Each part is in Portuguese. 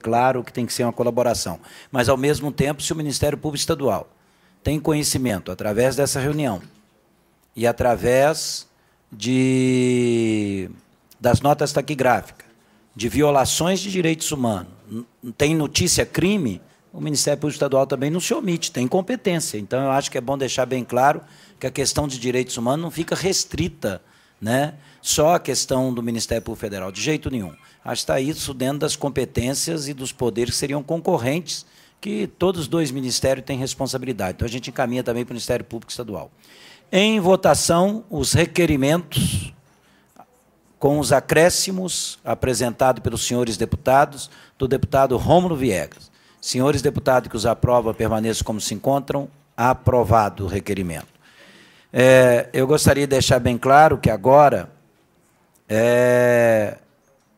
claro que tem que ser uma colaboração. Mas, ao mesmo tempo, se o Ministério Público Estadual tem conhecimento, através dessa reunião e através das notas taquigráficas, de violações de direitos humanos, tem notícia crime, o Ministério Público Estadual também não se omite, tem competência. Então, eu acho que é bom deixar bem claro que a questão de direitos humanos não fica restrita, né, só a questão do Ministério Público Federal, de jeito nenhum. Acho que está isso dentro das competências e dos poderes que seriam concorrentes, que todos os dois ministérios têm responsabilidade. Então, a gente encaminha também para o Ministério Público Estadual. Em votação, os requerimentos com os acréscimos apresentados pelos senhores deputados, do deputado Rômulo Viegas. Senhores deputados que os aprovam, permaneçam como se encontram. Aprovado o requerimento. Eu gostaria de deixar bem claro que agora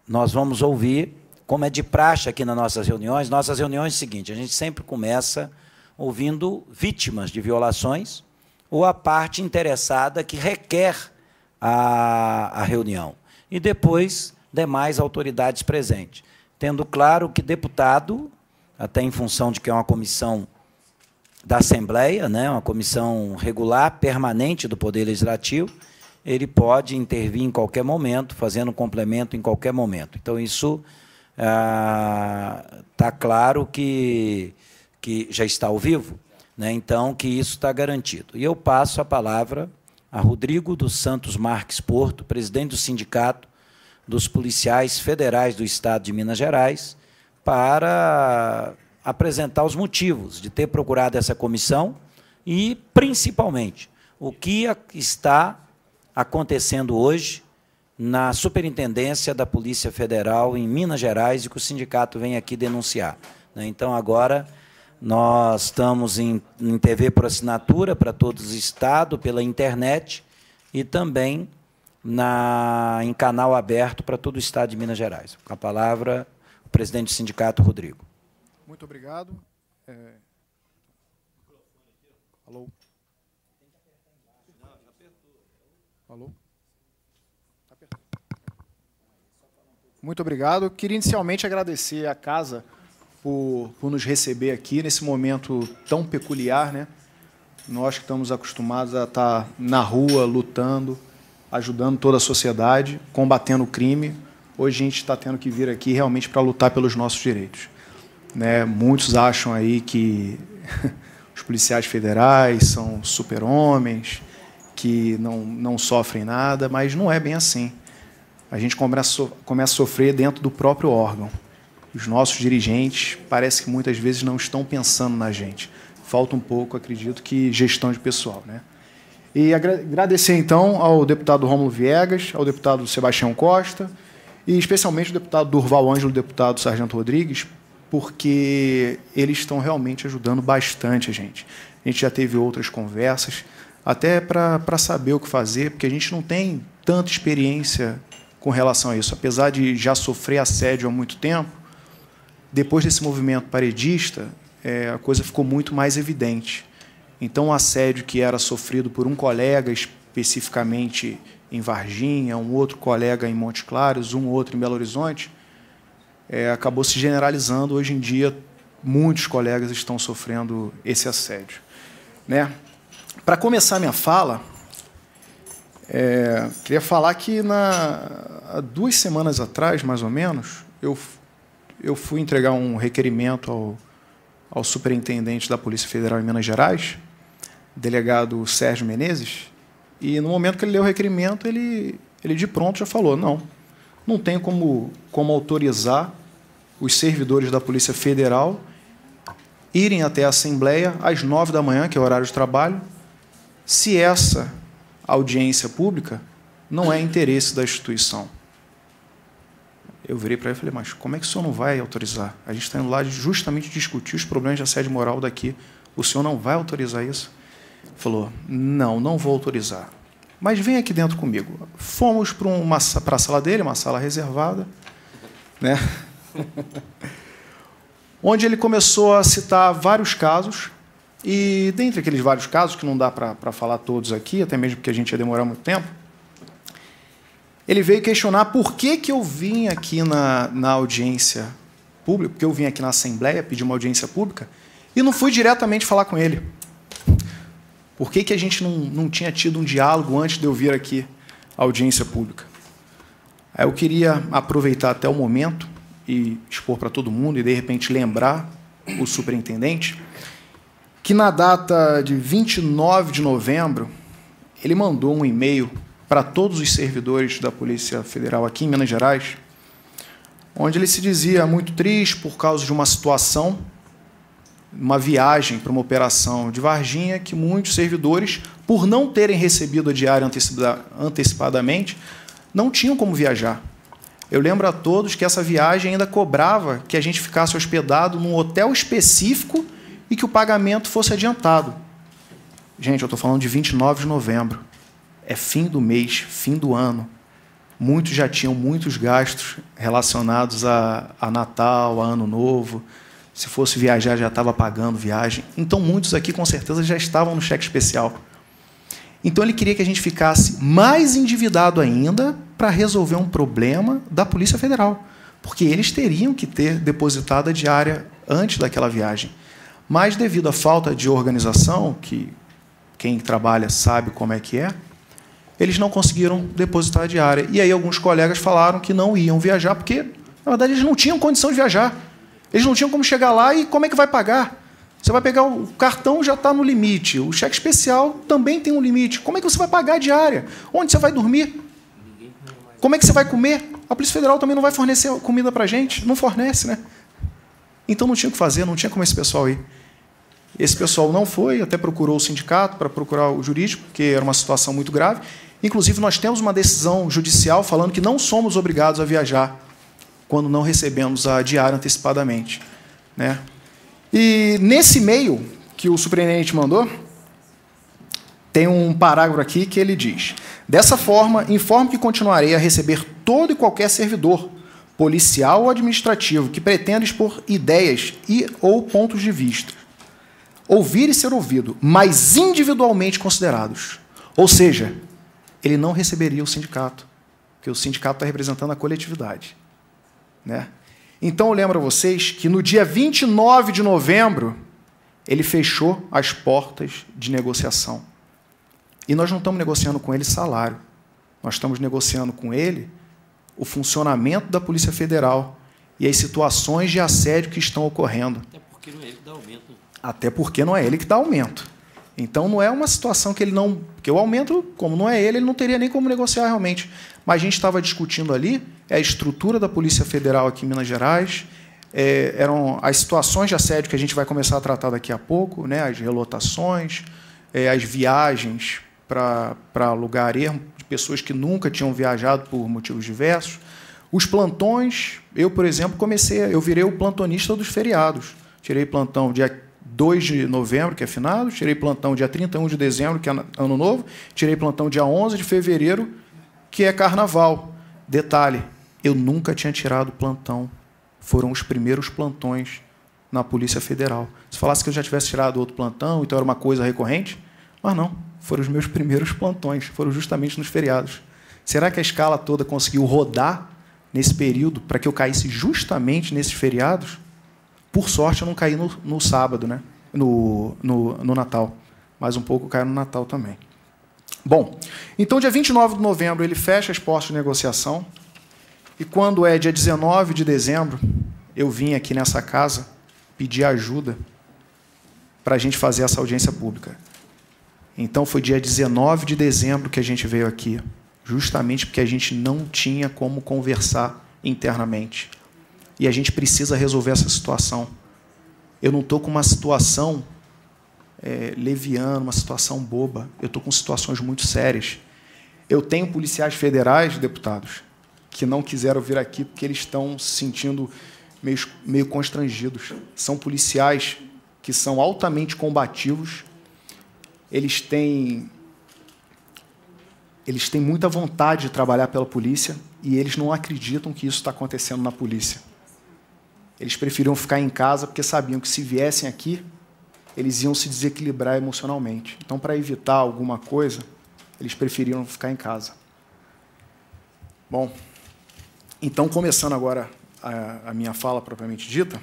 nós vamos ouvir, como é de praxe aqui nas nossas reuniões é o seguinte, a gente sempre começa ouvindo vítimas de violações ou a parte interessada que requer a reunião, e depois demais autoridades presentes, tendo claro que deputado, até em função de que é uma comissão da Assembleia, né, uma comissão regular, permanente do Poder Legislativo, ele pode intervir em qualquer momento, fazendo um complemento em qualquer momento. Então, isso está claro que já está ao vivo, né, então, que isso está garantido. E eu passo a palavra a Rodrigo dos Santos Marques Porto, presidente do Sindicato dos Policiais Federais do Estado de Minas Gerais, para apresentar os motivos de ter procurado essa comissão e, principalmente, o que está acontecendo hoje na Superintendência da Polícia Federal em Minas Gerais e que o sindicato vem aqui denunciar. Então, agora, nós estamos em TV por assinatura para todos os estados, pela internet, e também em canal aberto para todo o estado de Minas Gerais. Com a palavra, o presidente do sindicato, Rodrigo. Muito obrigado. Alô? Alô? Muito obrigado. Queria inicialmente agradecer à casa por nos receber aqui nesse momento tão peculiar, né? Nós que estamos acostumados a estar na rua, lutando, ajudando toda a sociedade, combatendo o crime. Hoje a gente está tendo que vir aqui realmente para lutar pelos nossos direitos. Né? Muitos acham aí que os policiais federais são super-homens, que não sofrem nada, mas não é bem assim. A gente começa a sofrer dentro do próprio órgão. Os nossos dirigentes parece que muitas vezes não estão pensando na gente. Falta um pouco, acredito, que gestão de pessoal. Né? E agradecer, então, ao deputado Rômulo Viegas, ao deputado Sebastião Costa, e especialmente ao deputado Durval Ângelo, deputado Sargento Rodrigues, porque eles estão realmente ajudando bastante a gente. A gente já teve outras conversas, até para saber o que fazer, porque a gente não tem tanta experiência com relação a isso. Apesar de já sofrer assédio há muito tempo, depois desse movimento paredista, a coisa ficou muito mais evidente. Então, o assédio que era sofrido por um colega, especificamente em Varginha, um outro colega em Montes Claros, um outro em Belo Horizonte, acabou se generalizando. Hoje em dia, muitos colegas estão sofrendo esse assédio. Né? Para começar minha fala, queria falar que há 2 semanas atrás, mais ou menos, eu fui entregar um requerimento ao superintendente da Polícia Federal em Minas Gerais, delegado Sérgio Menezes, e, no momento que ele leu o requerimento, ele de pronto já falou, não tem como autorizar os servidores da Polícia Federal irem até a Assembleia às 9 da manhã, que é o horário de trabalho, se essa audiência pública não é interesse da instituição. Eu virei para ele e falei, mas como é que o senhor não vai autorizar? A gente está indo lá justamente discutir os problemas de assédio moral daqui. O senhor não vai autorizar isso? Ele falou, não vou autorizar. Mas vem aqui dentro comigo. Fomos para a sala dele, uma sala reservada, né? Onde ele começou a citar vários casos, e, dentre aqueles vários casos, que não dá para falar todos aqui, até mesmo porque a gente ia demorar muito tempo, ele veio questionar por que eu vim aqui na audiência pública, porque eu vim aqui na Assembleia pedir uma audiência pública, e não fui diretamente falar com ele. Por que a gente não tinha tido um diálogo antes de eu vir aqui à audiência pública? Aí eu queria aproveitar até o momento e expor para todo mundo e, de repente, lembrar o superintendente que, na data de 29 de novembro, ele mandou um e-mail para todos os servidores da Polícia Federal aqui em Minas Gerais, onde ele se dizia muito triste por causa de uma situação, uma viagem para uma operação de Varginha, que muitos servidores, por não terem recebido a diária antecipadamente, não tinham como viajar. Eu lembro a todos que essa viagem ainda cobrava que a gente ficasse hospedado num hotel específico e que o pagamento fosse adiantado. Gente, eu estou falando de 29 de novembro. É fim do mês, fim do ano. Muitos já tinham muitos gastos relacionados a Natal, a Ano Novo. Se fosse viajar, já estava pagando viagem. Então, muitos aqui, com certeza, já estavam no cheque especial. Então, ele queria que a gente ficasse mais endividado ainda para resolver um problema da Polícia Federal, porque eles teriam que ter depositado a diária antes daquela viagem. Mas, devido à falta de organização, que quem trabalha sabe como é que é, eles não conseguiram depositar a diária. E aí alguns colegas falaram que não iam viajar, porque, na verdade, eles não tinham condição de viajar. Eles não tinham como chegar lá e como é que vai pagar? Você vai pegar o cartão, já está no limite. O cheque especial também tem um limite. Como é que você vai pagar a diária? Onde você vai dormir? Como é que você vai comer? A Polícia Federal também não vai fornecer comida para a gente? Não fornece, né? Então não tinha o que fazer, não tinha como esse pessoal ir. Esse pessoal não foi, até procurou o sindicato para procurar o jurídico, porque era uma situação muito grave. Inclusive, nós temos uma decisão judicial falando que não somos obrigados a viajar quando não recebemos a diária antecipadamente, né? E, nesse e-mail que o superintendente mandou, tem um parágrafo aqui que ele diz: dessa forma, informo que continuarei a receber todo e qualquer servidor, policial ou administrativo, que pretenda expor ideias e ou pontos de vista, ouvir e ser ouvido, mas individualmente considerados. Ou seja, ele não receberia o sindicato, porque o sindicato está representando a coletividade, né? Então, eu lembro a vocês que, no dia 29 de novembro, ele fechou as portas de negociação. E nós não estamos negociando com ele salário. Nós estamos negociando com ele o funcionamento da Polícia Federal e as situações de assédio que estão ocorrendo. Até porque não é ele que dá aumento. Até porque não é ele que dá aumento. Então, não é uma situação que ele não... Porque o aumento, como não é ele não teria nem como negociar realmente. Mas a gente estava discutindo ali a estrutura da Polícia Federal aqui em Minas Gerais, eram as situações de assédio que a gente vai começar a tratar daqui a pouco, né, as relotações, as viagens para lugar ermo, de pessoas que nunca tinham viajado por motivos diversos, os plantões. Eu, por exemplo, eu virei o plantonista dos feriados. Tirei plantão dia 2 de novembro, que é finado, tirei plantão dia 31 de dezembro, que é Ano Novo, tirei plantão dia 11 de fevereiro, que é Carnaval. Detalhe, eu nunca tinha tirado plantão. Foram os primeiros plantões na Polícia Federal. Se falasse que eu já tivesse tirado outro plantão, então era uma coisa recorrente, mas não, foram os meus primeiros plantões, foram justamente nos feriados. Será que a escala toda conseguiu rodar nesse período para que eu caísse justamente nesses feriados? Por sorte, eu não caí no sábado, né? no Natal. Mais um pouco eu caí no Natal também. Bom, então, dia 29 de novembro, ele fecha as portas de negociação, e quando é dia 19 de dezembro, eu vim aqui nessa casa pedir ajuda para a gente fazer essa audiência pública. Então, foi dia 19 de dezembro que a gente veio aqui, justamente porque a gente não tinha como conversar internamente. E a gente precisa resolver essa situação. Eu não estou com uma situação leviana, uma situação boba. Eu estou com situações muito sérias. Eu tenho policiais federais, deputados, que não quiseram vir aqui porque eles estão se sentindo meio constrangidos. São policiais que são altamente combativos. Eles têm muita vontade de trabalhar pela polícia e eles não acreditam que isso está acontecendo na polícia. Eles preferiam ficar em casa porque sabiam que, se viessem aqui, eles iam se desequilibrar emocionalmente. Então, para evitar alguma coisa, eles preferiram ficar em casa. Bom, então, começando agora a minha fala propriamente dita,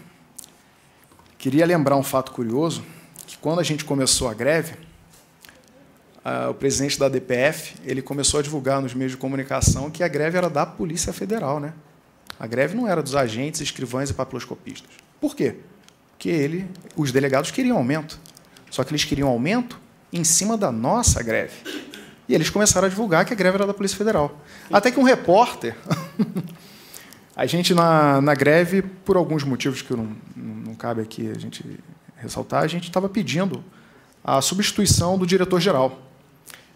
queria lembrar um fato curioso, que quando a gente começou a greve, o presidente da DPF ele começou a divulgar nos meios de comunicação que a greve era da Polícia Federal, né? A greve não era dos agentes, escrivães e papiloscopistas. Por quê? Porque os delegados queriam aumento. Só que eles queriam aumento em cima da nossa greve. E eles começaram a divulgar que a greve era da Polícia Federal. Até que um repórter... A gente, na greve, por alguns motivos que não cabe aqui a gente ressaltar, a gente estava pedindo a substituição do diretor-geral.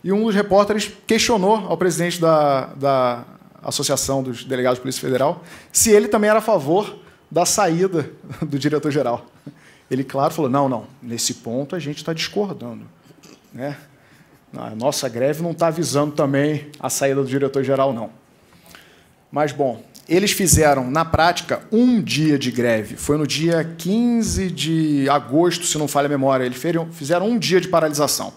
E um dos repórteres questionou ao presidente da Associação dos Delegados de Polícia Federal se ele também era a favor da saída do diretor-geral. Ele, claro, falou, não, nesse ponto a gente está discordando, né? A nossa greve não está avisando também a saída do diretor-geral, não. Mas, bom, eles fizeram, na prática, um dia de greve. Foi no dia 15 de agosto, se não falha a memória. Eles fizeram um dia de paralisação.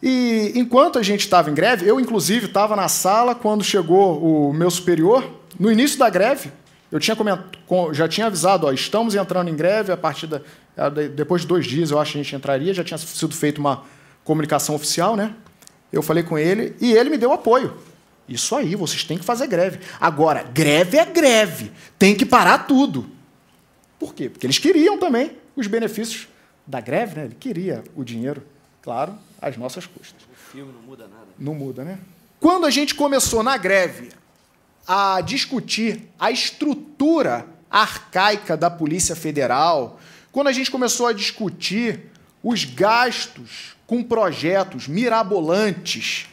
E, enquanto a gente estava em greve, eu, inclusive, estava na sala quando chegou o meu superior. No início da greve, eu já tinha avisado, ó, estamos entrando em greve, a partir depois de 2 dias, eu acho que a gente entraria, já tinha sido feita uma comunicação oficial, né? Eu falei com ele e ele me deu apoio. Isso aí, vocês têm que fazer greve. Agora, greve é greve, tem que parar tudo. Por quê? Porque eles queriam também os benefícios da greve, né? Ele queria o dinheiro, claro, às nossas custas. O filme não muda nada. Não muda, né? Quando a gente começou na greve a discutir a estrutura arcaica da Polícia Federal, quando a gente começou a discutir os gastos com projetos mirabolantes,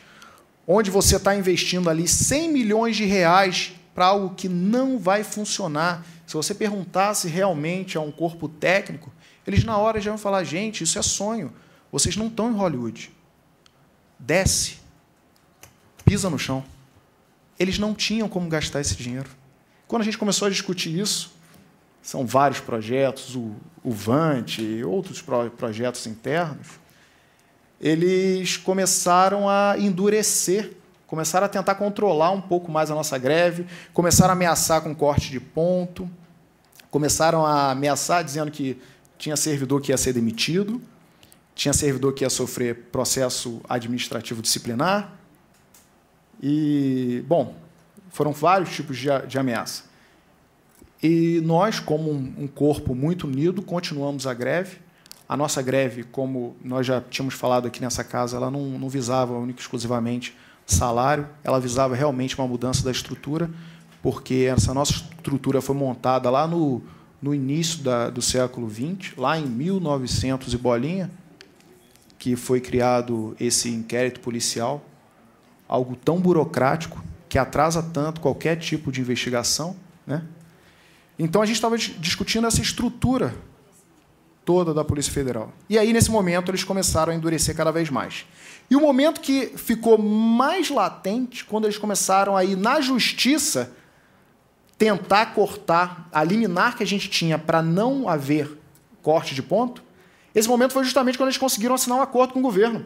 onde você está investindo ali 100 milhões de reais para algo que não vai funcionar. Se você perguntasse realmente a um corpo técnico, eles na hora já vão falar, gente, isso é sonho, vocês não estão em Hollywood. Desce, pisa no chão. Eles não tinham como gastar esse dinheiro. Quando a gente começou a discutir isso, são vários projetos, o Vant e outros projetos internos, eles começaram a endurecer, começaram a tentar controlar um pouco mais a nossa greve, começaram a ameaçar com corte de ponto, começaram a ameaçar dizendo que tinha servidor que ia ser demitido, tinha servidor que ia sofrer processo administrativo disciplinar. E, bom, foram vários tipos de ameaça. E nós, como um corpo muito unido, continuamos a greve. A nossa greve, como nós já tínhamos falado aqui nessa casa, ela não visava única e exclusivamente salário, ela visava realmente uma mudança da estrutura, porque essa nossa estrutura foi montada lá no início do século XX, lá em 1900 e bolinha, que foi criado esse inquérito policial, algo tão burocrático, que atrasa tanto qualquer tipo de investigação, né? Então, a gente estava discutindo essa estrutura toda da Polícia Federal. E aí, nesse momento, eles começaram a endurecer cada vez mais. E o momento que ficou mais latente, quando eles começaram a ir na Justiça tentar cortar a liminar que a gente tinha para não haver corte de ponto, esse momento foi justamente quando eles conseguiram assinar um acordo com o governo.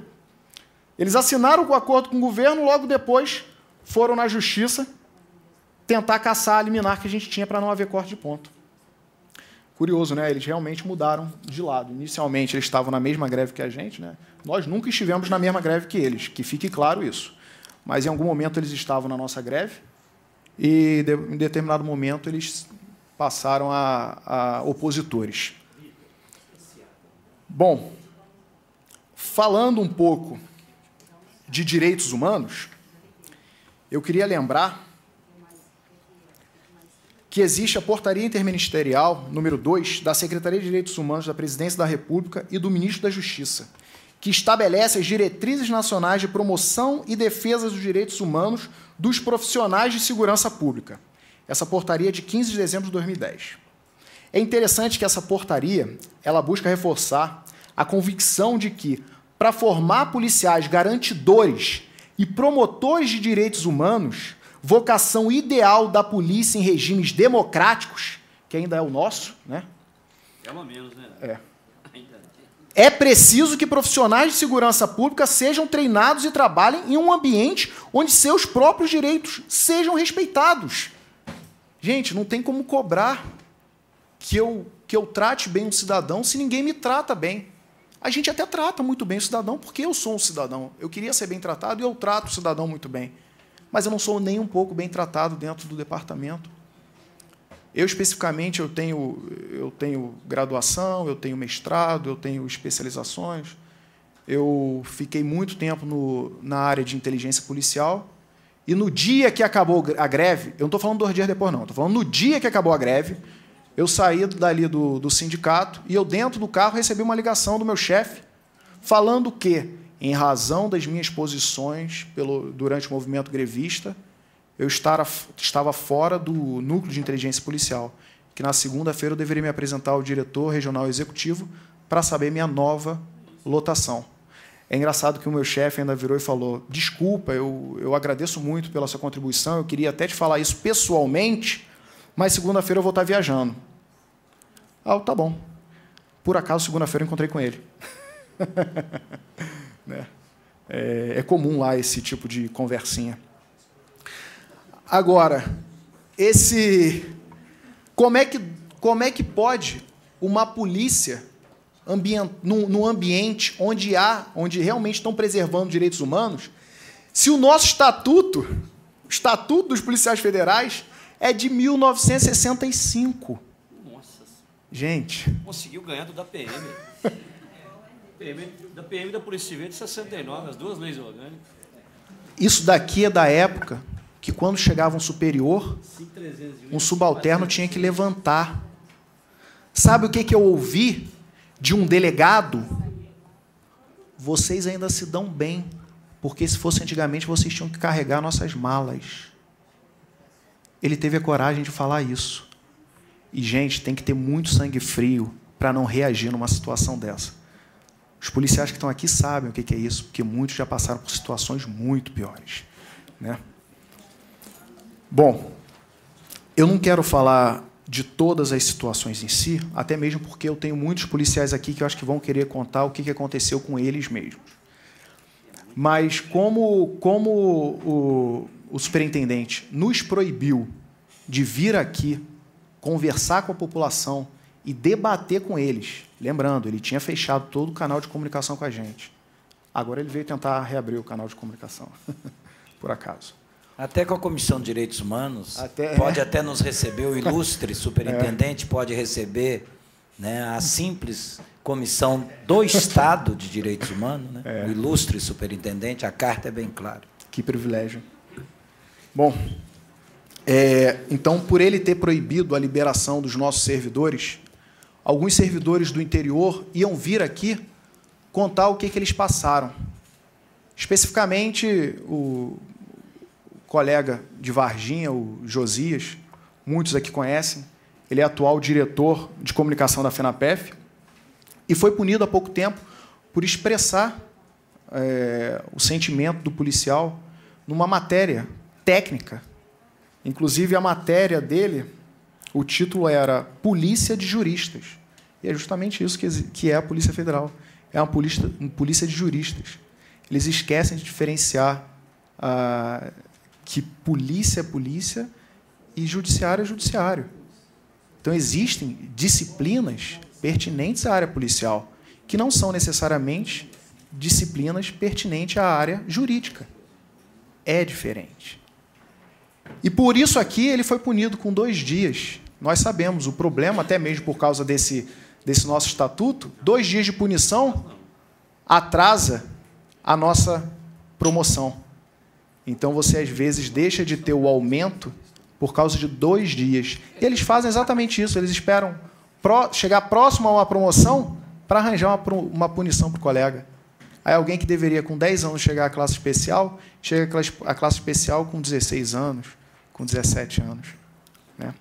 Eles assinaram o acordo com o governo, logo depois foram na Justiça tentar caçar a liminar que a gente tinha para não haver corte de ponto. Curioso, né? Eles realmente mudaram de lado. Inicialmente, eles estavam na mesma greve que a gente, né? Nós nunca estivemos na mesma greve que eles, que fique claro isso. Mas, em algum momento, eles estavam na nossa greve e, em determinado momento, eles passaram a opositores. Bom, falando um pouco de direitos humanos, eu queria lembrar que existe a Portaria Interministerial número 2 da Secretaria de Direitos Humanos da Presidência da República e do Ministro da Justiça, que estabelece as diretrizes nacionais de promoção e defesa dos direitos humanos dos profissionais de segurança pública. Essa portaria é de 15 de dezembro de 2010. É interessante que essa portaria ela busca reforçar a convicção de que, para formar policiais garantidores e promotores de direitos humanos, vocação ideal da polícia em regimes democráticos, que ainda é o nosso, né? É uma menos, né? É. É preciso que profissionais de segurança pública sejam treinados e trabalhem em um ambiente onde seus próprios direitos sejam respeitados. Gente, não tem como cobrar que eu trate bem um cidadão se ninguém me trata bem. A gente até trata muito bem o cidadão, porque eu sou um cidadão. Eu queria ser bem tratado e eu trato o cidadão muito bem. Mas eu não sou nem um pouco bem tratado dentro do departamento. Eu, especificamente, eu tenho graduação, eu tenho mestrado, eu tenho especializações. Eu fiquei muito tempo na área de inteligência policial. E no dia que acabou a greve, eu não estou falando 2 dias depois, não. Estou falando no dia que acabou a greve, eu saí dali do sindicato e eu, dentro do carro, recebi uma ligação do meu chefe falando que, em razão das minhas posições durante o movimento grevista, eu estava fora do núcleo de inteligência policial, que na segunda-feira eu deveria me apresentar ao diretor regional executivo para saber minha nova lotação. É engraçado que o meu chefe ainda virou e falou: desculpa, eu agradeço muito pela sua contribuição, eu queria até te falar isso pessoalmente, mas segunda-feira eu vou estar viajando. Tá bom. Por acaso, segunda-feira eu encontrei com ele. É comum lá esse tipo de conversinha. Agora, como é que pode uma polícia, num ambiente onde realmente estão preservando direitos humanos, se o nosso estatuto, o Estatuto dos Policiais Federais, é de 1965. Nossa. Gente. Conseguiu ganhar do da PM. Da PM e da Polícia Civil de 69, as 2 leis orgânicas. Isso daqui é da época que, quando chegava um superior, um subalterno tinha que levantar. Sabe o que eu ouvi de um delegado? Vocês ainda se dão bem, porque se fosse antigamente, vocês tinham que carregar nossas malas. Ele teve a coragem de falar isso. E, gente, tem que ter muito sangue frio para não reagir numa situação dessa. Os policiais que estão aqui sabem o que é isso, porque muitos já passaram por situações muito piores, né? Bom, eu não quero falar de todas as situações em si, até mesmo porque eu tenho muitos policiais aqui que eu acho que vão querer contar o que aconteceu com eles mesmos. Mas como o superintendente nos proibiu de vir aqui conversar com a população e debater com eles, lembrando, ele tinha fechado todo o canal de comunicação com a gente. Agora ele veio tentar reabrir o canal de comunicação, por acaso. Até com a Comissão de Direitos Humanos, pode até nos receber, o ilustre superintendente pode receber, né, a simples Comissão do Estado de Direitos Humanos, né? O ilustre superintendente, a carta é bem clara. Que privilégio. Bom, então, por ele ter proibido a liberação dos nossos servidores, alguns servidores do interior iam vir aqui contar o que eles passaram. Especificamente, o colega de Varginha, o Josias, muitos aqui conhecem, ele é atual diretor de comunicação da FENAPEF e foi punido há pouco tempo por expressar o sentimento do policial numa matéria técnica. Inclusive, a matéria dele, o título era Polícia de Juristas. E é justamente isso que é a Polícia Federal. É uma polícia de juristas. Eles esquecem de diferenciar que polícia é polícia e judiciário é judiciário. Então, existem disciplinas pertinentes à área policial, que não são necessariamente disciplinas pertinentes à área jurídica. É diferente. E, por isso, aqui, ele foi punido com 2 dias. Nós sabemos o problema, até mesmo por causa desse nosso estatuto, 2 dias de punição atrasa a nossa promoção. Então, você, às vezes, deixa de ter o aumento por causa de 2 dias. E eles fazem exatamente isso. Eles esperam chegar próximo a uma promoção para arranjar uma punição para o colega. Aí alguém que deveria, com 10 anos, chegar à classe especial, chega à classe especial com 16 anos, com 17 anos. Né?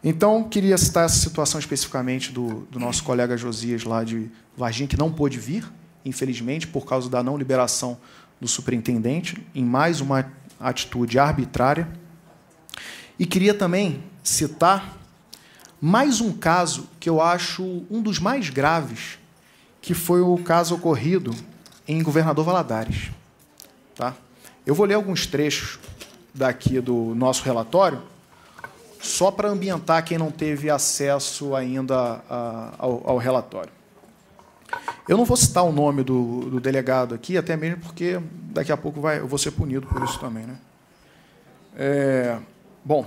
Então, queria citar essa situação especificamente do nosso colega Josias, lá de Varginha, que não pôde vir, infelizmente, por causa da não liberação do superintendente, em mais uma atitude arbitrária. E queria também citar mais um caso que eu acho um dos mais graves, que foi o caso ocorrido em Governador Valadares. Tá? Eu vou ler alguns trechos daqui do nosso relatório, só para ambientar quem não teve acesso ainda ao relatório. Eu não vou citar o nome do delegado aqui, até mesmo porque daqui a pouco eu vou ser punido por isso também, né? Bom,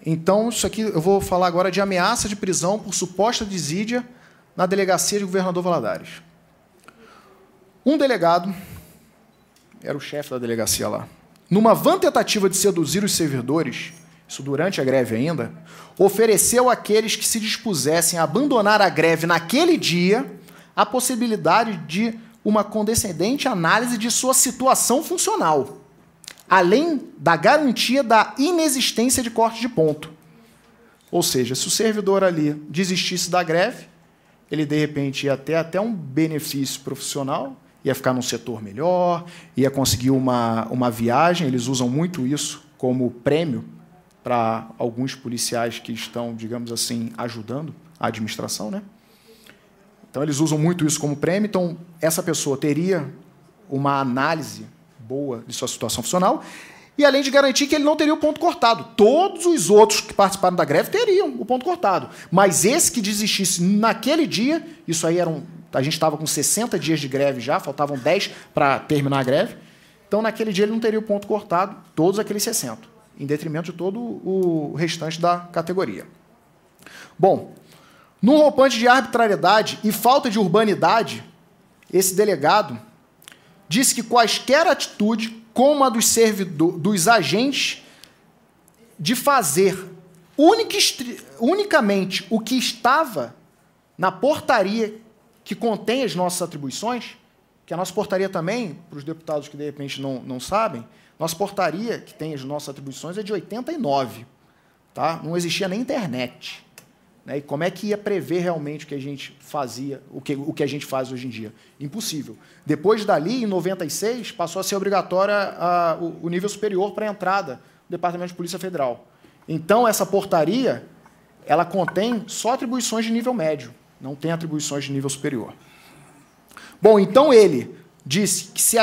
então, isso aqui eu vou falar agora de ameaça de prisão por suposta desídia na delegacia de Governador Valadares. Um delegado, era o chefe da delegacia lá, numa vã tentativa de seduzir os servidores, isso durante a greve ainda, ofereceu àqueles que se dispusessem a abandonar a greve naquele dia a possibilidade de uma condescendente análise de sua situação funcional, além da garantia da inexistência de corte de ponto. Ou seja, se o servidor ali desistisse da greve, ele, de repente, ia ter até um benefício profissional, ia ficar num setor melhor, ia conseguir uma viagem. Eles usam muito isso como prêmio para alguns policiais que estão, digamos assim, ajudando a administração, né? Então, eles usam muito isso como prêmio. Então, essa pessoa teria uma análise boa de sua situação funcional e, além de garantir que ele não teria o ponto cortado. Todos os outros que participaram da greve teriam o ponto cortado. Mas esse que desistisse naquele dia, isso aí a gente estava com 60 dias de greve já, faltavam 10 para terminar a greve. Então, naquele dia, ele não teria o ponto cortado, todos aqueles 60, em detrimento de todo o restante da categoria. Bom, num rompante de arbitrariedade e falta de urbanidade, esse delegado disse que quaisquer atitude, como a dos agentes, de fazer unicamente o que estava na portaria que contém as nossas atribuições, que a nossa portaria também, para os deputados que de repente não sabem, nossa portaria que tem as nossas atribuições é de 89, tá? Não existia nem internet. Né? E como é que ia prever realmente o que a gente fazia, o que a gente faz hoje em dia? Impossível. Depois dali, em 96, passou a ser obrigatória o nível superior para a entrada do Departamento de Polícia Federal. Então, essa portaria, ela contém só atribuições de nível médio, não tem atribuições de nível superior. Bom, então ele disse que se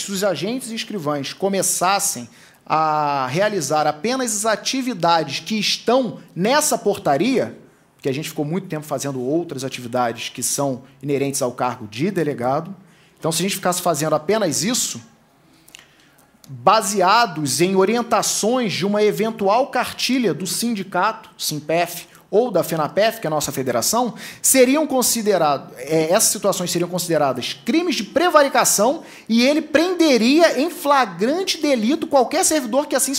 os agentes e escrivães começassem a realizar apenas as atividades que estão nessa portaria, que a gente ficou muito tempo fazendo outras atividades que são inerentes ao cargo de delegado. Então, se a gente ficasse fazendo apenas isso, baseados em orientações de uma eventual cartilha do sindicato, Simpef, ou da FENAPEF, que é a nossa federação, essas situações seriam consideradas crimes de prevaricação e ele prenderia em flagrante delito qualquer servidor que assim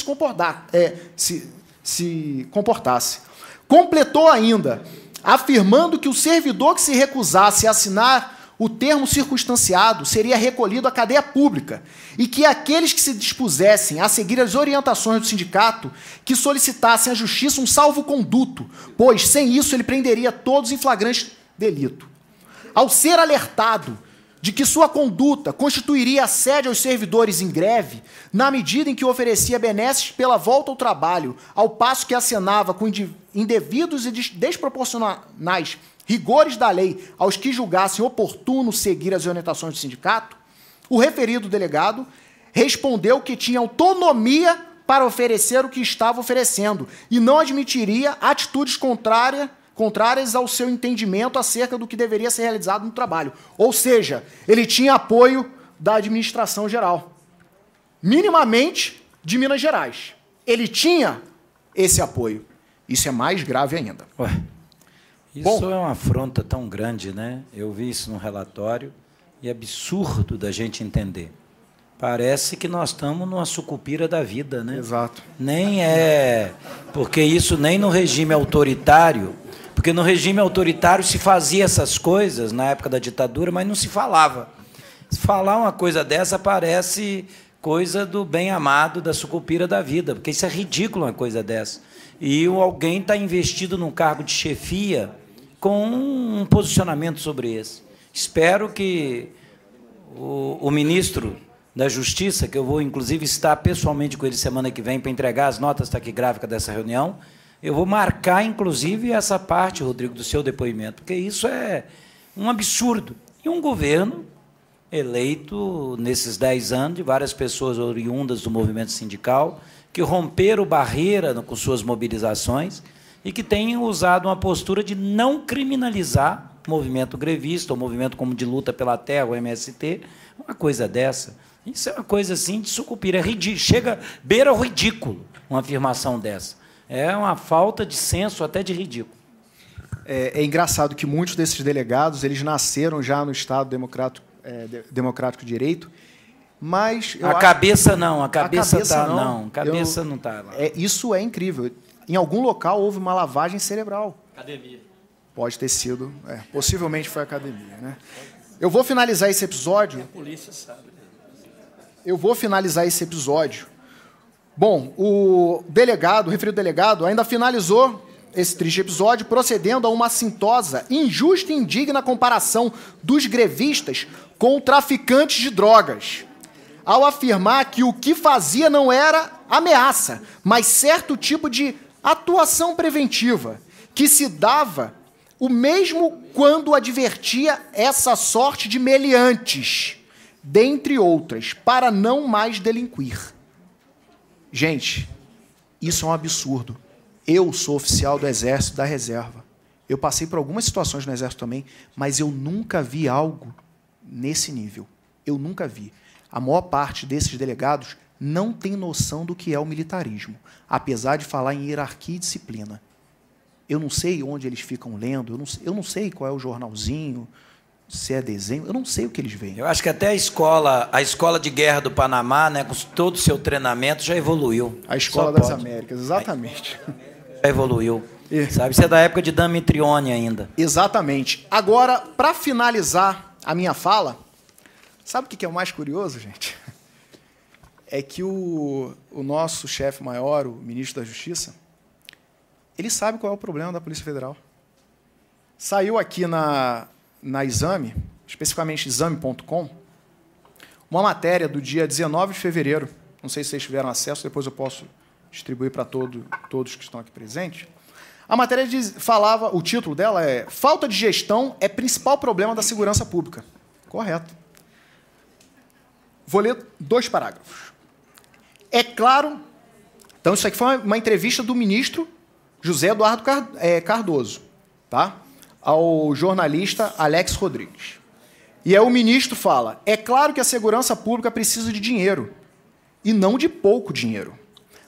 se comportasse. Completou ainda, afirmando que o servidor que se recusasse a assinar o termo circunstanciado seria recolhido à cadeia pública e que aqueles que se dispusessem a seguir as orientações do sindicato que solicitassem à justiça um salvo-conduto, pois, sem isso, ele prenderia todos em flagrante delito. Ao ser alertado de que sua conduta constituiria assédio aos servidores em greve, na medida em que oferecia benesses pela volta ao trabalho, ao passo que acenava com indevidos e desproporcionais rigores da lei aos que julgassem oportuno seguir as orientações do sindicato, o referido delegado respondeu que tinha autonomia para oferecer o que estava oferecendo e não admitiria atitudes contrárias ao seu entendimento acerca do que deveria ser realizado no trabalho. Ou seja, ele tinha apoio da administração geral, minimamente de Minas Gerais. Ele tinha esse apoio. Isso é mais grave ainda. Ué, isso é uma afronta tão grande, né? Eu vi isso no relatório e é absurdo da gente entender. Parece que nós estamos numa sucupira da vida, né? Exato. Nem é... Porque isso nem no regime autoritário... Porque no regime autoritário se fazia essas coisas, na época da ditadura, mas não se falava. Se falar uma coisa dessa parece coisa do bem-amado, da sucupira da vida, porque isso é ridículo, uma coisa dessa. E alguém está investido num cargo de chefia com um posicionamento sobre esse. Espero que o ministro da Justiça, que eu vou, inclusive, estar pessoalmente com ele semana que vem para entregar as notas taquigráficas dessa reunião, eu vou marcar, inclusive, essa parte, Rodrigo, do seu depoimento, porque isso é um absurdo. E um governo eleito nesses 10 anos, de várias pessoas oriundas do movimento sindical, que romperam barreira com suas mobilizações e que têm usado uma postura de não criminalizar o movimento grevista, o movimento como de luta pela terra, o MST, uma coisa dessa. Isso é uma coisa assim de sucupira. Chega, beira o ridículo, uma afirmação dessa. É uma falta de senso, até de ridículo. É engraçado que muitos desses delegados eles nasceram já no Estado democrático de direito, mas a cabeça não está lá. Isso é incrível. Em algum local houve uma lavagem cerebral. Academia. Pode ter sido, possivelmente foi a academia, né? Eu vou finalizar esse episódio. A polícia sabe. Eu vou finalizar esse episódio. Bom, o referido delegado, ainda finalizou esse triste episódio procedendo a uma assintosa, injusta e indigna comparação dos grevistas com traficantes de drogas, ao afirmar que o que fazia não era ameaça, mas certo tipo de atuação preventiva, que se dava o mesmo quando advertia essa sorte de meliantes, dentre outras, para não mais delinquir. Gente, isso é um absurdo. Eu sou oficial do Exército da Reserva. Eu passei por algumas situações no Exército também, mas eu nunca vi algo nesse nível. Eu nunca vi. A maior parte desses delegados não tem noção do que é o militarismo, apesar de falar em hierarquia e disciplina. Eu não sei onde eles ficam lendo, eu não sei qual é o jornalzinho, se é desenho, eu não sei o que eles veem. Eu acho que até a escola de guerra do Panamá, né, com todo o seu treinamento, já evoluiu. A Escola das Américas, exatamente. Já evoluiu. Sabe? Isso é da época de Damitrione ainda. Exatamente. Agora, para finalizar a minha fala, sabe o que é o mais curioso, gente? É que o nosso chefe maior, o ministro da Justiça, ele sabe qual é o problema da Polícia Federal. Saiu aqui na Exame, especificamente exame.com, uma matéria do dia 19 de fevereiro. Não sei se vocês tiveram acesso, depois eu posso distribuir para todos que estão aqui presentes. A matéria falava, o título dela é "Falta de gestão é principal problema da segurança pública". Correto. Vou ler 2 parágrafos. É claro... Então, isso aqui foi uma entrevista do ministro José Eduardo Cardoso, tá? Ao jornalista Alex Rodrigues. E aí o ministro fala: é claro que a segurança pública precisa de dinheiro, e não de pouco dinheiro.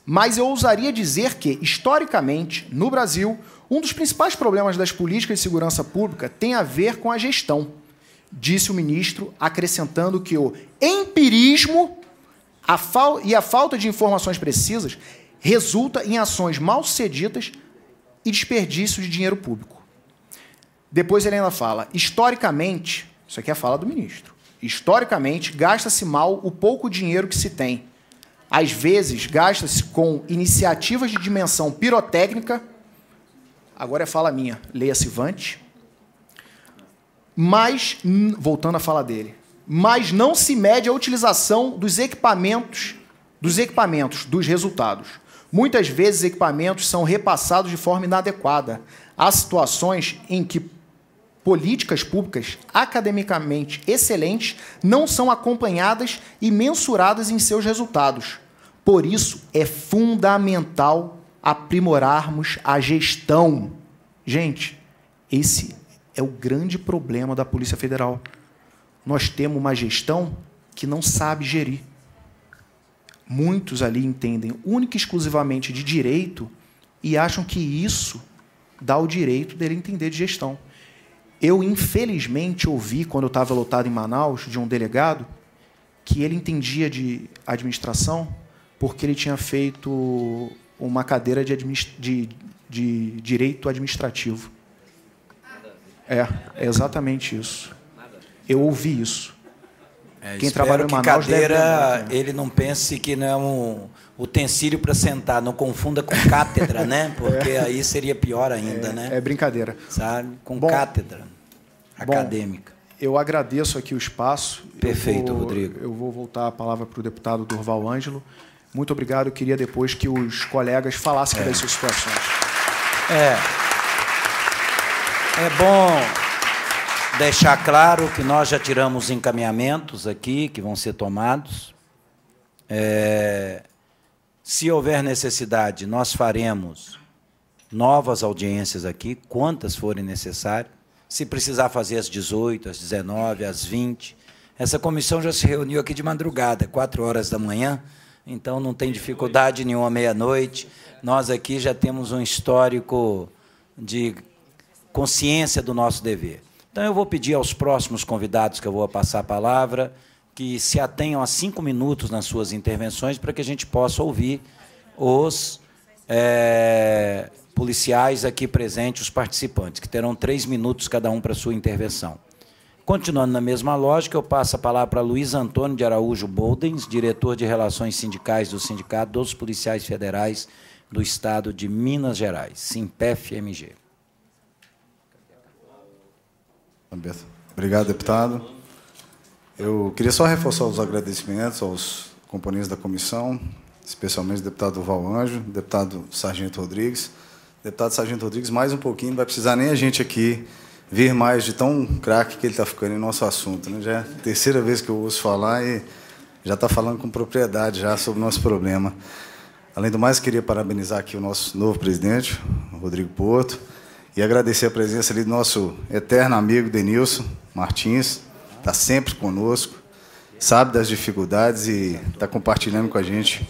Mas eu ousaria dizer que, historicamente, no Brasil, um dos principais problemas das políticas de segurança pública tem a ver com a gestão, disse o ministro, acrescentando que o empirismo e a falta de informações precisas resulta em ações mal-sucedidas e desperdício de dinheiro público. Depois ele ainda fala, historicamente, isso aqui é a fala do ministro, historicamente, gasta-se mal o pouco dinheiro que se tem. Às vezes, gasta-se com iniciativas de dimensão pirotécnica, agora é fala minha, leia-se Vante, mas, voltando à fala dele, mas não se mede a utilização dos equipamentos, dos resultados. Muitas vezes, equipamentos são repassados de forma inadequada. Há situações em que políticas públicas academicamente excelentes não são acompanhadas e mensuradas em seus resultados. Por isso, é fundamental aprimorarmos a gestão. Gente, esse é o grande problema da Polícia Federal. Nós temos uma gestão que não sabe gerir. Muitos ali entendem única e exclusivamente de direito e acham que isso dá o direito dele entender de gestão. Eu, infelizmente, ouvi, quando eu estava lotado em Manaus, de um delegado, que ele entendia de administração porque ele tinha feito uma cadeira de direito administrativo. É exatamente isso. Eu ouvi isso. Quem trabalha em Manaus cadeira, deve lembrar, ele não pense que não é um utensílio para sentar, não confunda com cátedra, né? Porque aí seria pior ainda, né? É brincadeira. Sabe? Com cátedra acadêmica. Eu agradeço aqui o espaço. Perfeito, Rodrigo. Eu vou voltar a palavra para o deputado Durval Ângelo. Muito obrigado. Eu queria depois que os colegas falassem das suas situações. É bom deixar claro que nós já tiramos encaminhamentos aqui, que vão ser tomados. Se houver necessidade, nós faremos novas audiências aqui, quantas forem necessárias. Se precisar fazer às 18, às 19, às 20. Essa comissão já se reuniu aqui de madrugada, 4 horas da manhã, então não tem dificuldade nenhuma, meia-noite. Nós aqui já temos um histórico de consciência do nosso dever. Então, eu vou pedir aos próximos convidados que eu vou passar a palavra que se atenham a 5 minutos nas suas intervenções para que a gente possa ouvir os policiais aqui presentes, os participantes, que terão 3 minutos cada um para a sua intervenção. Continuando na mesma lógica, eu passo a palavra para Luiz Antônio de Araújo Boldens, diretor de Relações Sindicais do Sindicato dos Policiais Federais do Estado de Minas Gerais, Simpef-MG. Obrigado, deputado. Eu queria só reforçar os agradecimentos aos componentes da comissão, especialmente o deputado Val Anjo, deputado Sargento Rodrigues. Deputado Sargento Rodrigues, mais um pouquinho, não vai precisar nem a gente aqui vir mais de tão craque que ele está ficando em nosso assunto, né? Já é a 3ª vez que eu ouço falar e já está falando com propriedade já sobre o nosso problema. Além do mais, queria parabenizar aqui o nosso novo presidente, o Rodrigo Porto, e agradecer a presença ali do nosso eterno amigo Denilson Martins, está sempre conosco, sabe das dificuldades e está compartilhando com a gente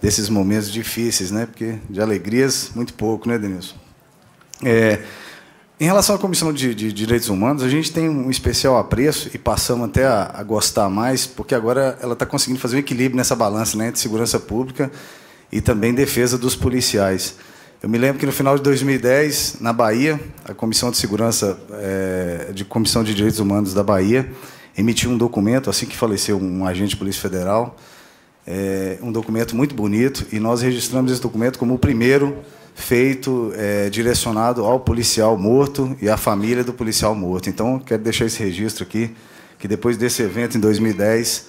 desses momentos difíceis, né? Porque de alegrias, muito pouco, né, Denilson? Em relação à Comissão de Direitos Humanos, a gente tem um especial apreço e passamos até a gostar mais, porque agora ela está conseguindo fazer um equilíbrio nessa balança, né, entre segurança pública e também defesa dos policiais. Eu me lembro que no final de 2010, na Bahia, a Comissão de Segurança, Comissão de Direitos Humanos da Bahia, emitiu um documento, assim que faleceu um agente de Polícia Federal, um documento muito bonito, e nós registramos esse documento como o primeiro feito direcionado ao policial morto e à família do policial morto. Então, quero deixar esse registro aqui, que depois desse evento, em 2010,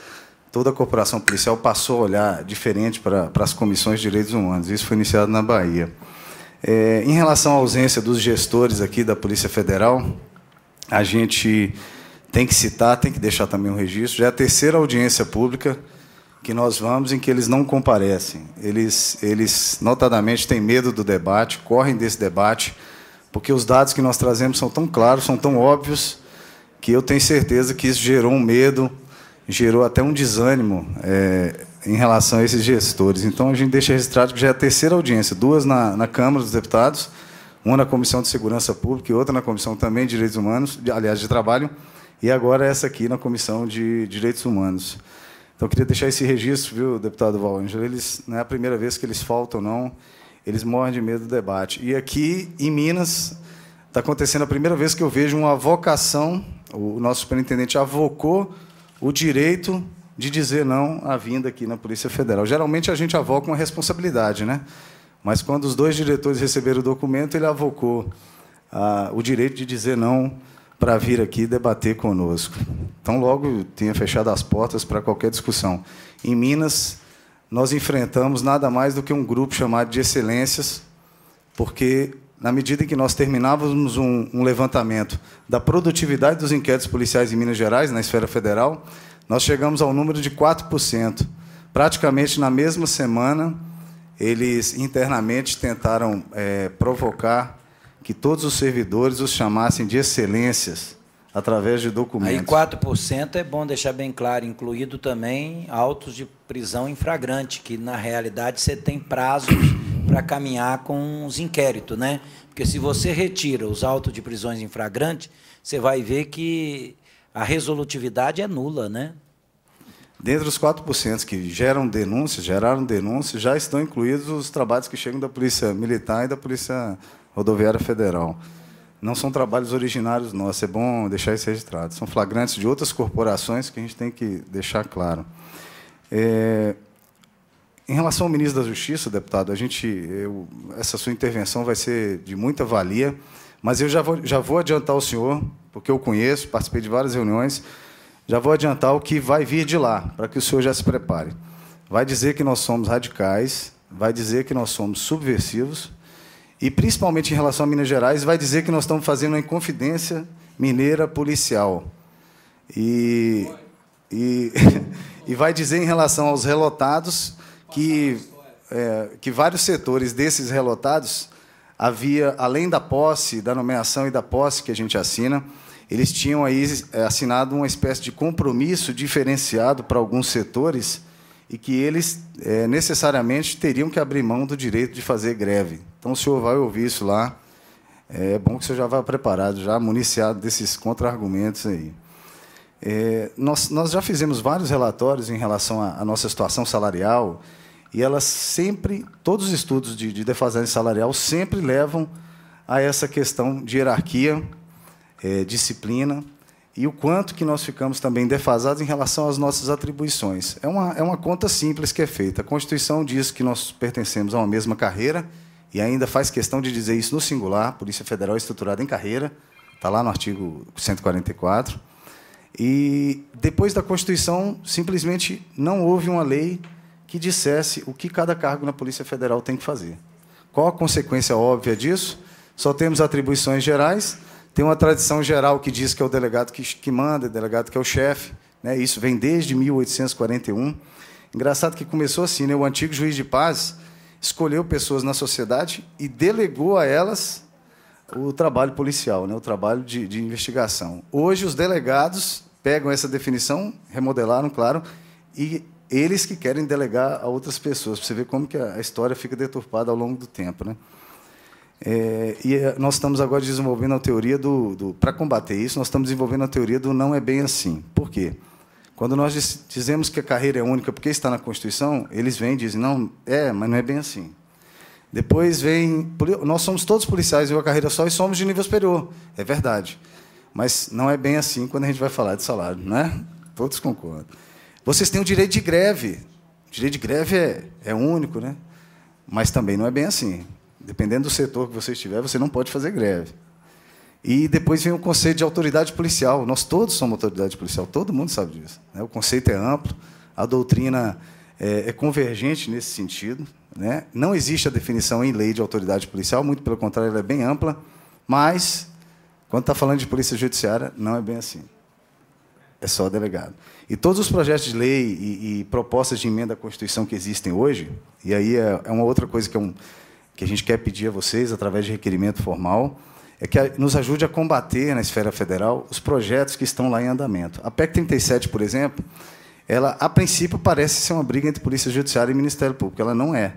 toda a corporação policial passou a olhar diferente para as comissões de direitos humanos. Isso foi iniciado na Bahia. Em relação à ausência dos gestores aqui da Polícia Federal, a gente tem que citar, tem que deixar também um registro, já é a 3ª audiência pública que nós vamos em que eles não comparecem. Eles notadamente, têm medo do debate, correm desse debate, porque os dados que nós trazemos são tão claros, são tão óbvios, que eu tenho certeza que isso gerou um medo, gerou até um desânimo em relação a esses gestores. Então, a gente deixa registrado que já é a 3ª audiência, 2 na Câmara dos Deputados, uma na Comissão de Segurança Pública e outra na Comissão também de Direitos Humanos, aliás, de Trabalho, e agora essa aqui na Comissão de Direitos Humanos. Então, eu queria deixar esse registro, viu, deputado Val Ângelo? Eles, não é a primeira vez que eles faltam, não. Eles morrem de medo do debate. E aqui, em Minas, está acontecendo a primeira vez que eu vejo uma avocação, o nosso superintendente avocou o direito de dizer não à vinda aqui na Polícia Federal. Geralmente, a gente avoca uma responsabilidade, né? Mas, quando os 2 diretores receberam o documento, ele avocou o direito de dizer não para vir aqui debater conosco. Então, logo tinha fechado as portas para qualquer discussão. Em Minas, nós enfrentamos nada mais do que um grupo chamado de Excelências, porque, na medida em que nós terminávamos um levantamento da produtividade dos inquéritos policiais em Minas Gerais, na esfera federal, nós chegamos ao número de 4%. Praticamente na mesma semana, eles internamente tentaram provocar que todos os servidores os chamassem de excelências através de documentos. Aí 4% é bom deixar bem claro, incluído também autos de prisão em flagrante, que, na realidade, você tem prazos para caminhar com os inquéritos, né? Porque, se você retira os autos de prisões em flagrante, você vai ver que a resolutividade é nula, né? Dentre os 4% que geraram denúncias, já estão incluídos os trabalhos que chegam da Polícia Militar e da Polícia Rodoviária Federal. Não são trabalhos originários nossos, é bom deixar isso registrado. São flagrantes de outras corporações que a gente tem que deixar claro. Em relação ao ministro da Justiça, deputado, essa sua intervenção vai ser de muita valia, mas eu já vou adiantar ao senhor, porque eu conheço, participei de várias reuniões, já vou adiantar o que vai vir de lá, para que o senhor já se prepare. Vai dizer que nós somos radicais, vai dizer que nós somos subversivos, e, principalmente em relação a Minas Gerais, vai dizer que nós estamos fazendo uma inconfidência mineira policial. E vai dizer, em relação aos relotados, que que vários setores desses relotados havia, além da posse, da nomeação e da posse que a gente assina, eles tinham aí assinado uma espécie de compromisso diferenciado para alguns setores e que eles necessariamente teriam que abrir mão do direito de fazer greve. Então, o senhor vai ouvir isso lá. É bom que o senhor já vá preparado, já municiado desses contra-argumentos aí. Nós já fizemos vários relatórios em relação à nossa situação salarial, e elas sempre, todos os estudos de defasagem salarial sempre levam a essa questão de hierarquia, disciplina, e o quanto que nós ficamos também defasados em relação às nossas atribuições. É uma conta simples que é feita. A Constituição diz que nós pertencemos a uma mesma carreira, e ainda faz questão de dizer isso no singular. A Polícia Federal é estruturada em carreira, está lá no artigo 144. E, depois da Constituição, simplesmente não houve uma lei que dissesse o que cada cargo na Polícia Federal tem que fazer. Qual a consequência óbvia disso? Só temos atribuições gerais, tem uma tradição geral que diz que é o delegado que manda, o delegado que é o chefe, né? Isso vem desde 1841. Engraçado que começou assim, né? O antigo juiz de paz escolheu pessoas na sociedade e delegou a elas o trabalho policial, né? O trabalho de investigação. Hoje, os delegados pegam essa definição, remodelaram, claro, e eles que querem delegar a outras pessoas, para você ver como que a história fica deturpada ao longo do tempo, né? Nós estamos agora desenvolvendo a teoria para combater isso, nós estamos desenvolvendo a teoria do não é bem assim. Por quê? Quando nós dizemos que a carreira é única porque está na Constituição, eles vêm e dizem, não, mas não é bem assim. Depois vem, nós somos todos policiais de uma carreira só e somos de nível superior. É verdade. Mas não é bem assim quando a gente vai falar de salário, né? Todos concordam. Vocês têm o direito de greve. O direito de greve é único, né? Mas também não é bem assim. Dependendo do setor que você estiver, você não pode fazer greve. E depois vem o conceito de autoridade policial. Nós todos somos autoridade policial, todo mundo sabe disso, né? O conceito é amplo, a doutrina é convergente nesse sentido, né? Não existe a definição em lei de autoridade policial, muito pelo contrário, ela é bem ampla, mas, quando está falando de polícia judiciária, não é bem assim. É só delegado. E todos os projetos de lei e propostas de emenda à Constituição que existem hoje, e aí é uma outra coisa que a gente quer pedir a vocês, através de requerimento formal, é que nos ajude a combater, na esfera federal, os projetos que estão lá em andamento. A PEC 37, por exemplo, ela, a princípio, parece ser uma briga entre Polícia Judiciária e Ministério Público. Ela não é.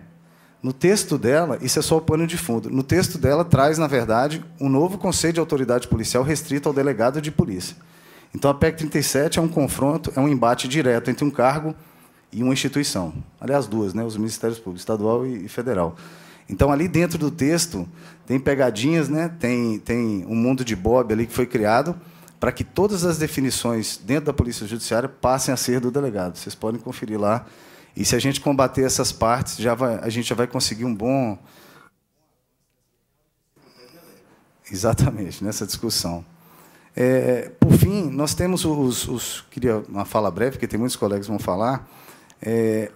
No texto dela, isso é só o pano de fundo. No texto dela, traz, na verdade, um novo conceito de autoridade policial restrito ao delegado de polícia. Então, a PEC 37 é um confronto, é um embate direto entre um cargo e uma instituição. Aliás, duas, né? Os Ministérios Públicos, estadual e federal. Então, ali dentro do texto, tem pegadinhas, né? Tem um mundo de Bob ali que foi criado para que todas as definições dentro da Polícia Judiciária passem a ser do delegado. Vocês podem conferir lá. E, se a gente combater essas partes, a gente já vai conseguir um bom... Exatamente, nessa discussão. Por fim, nós temos queria uma fala breve, porque tem muitos colegas que vão falar.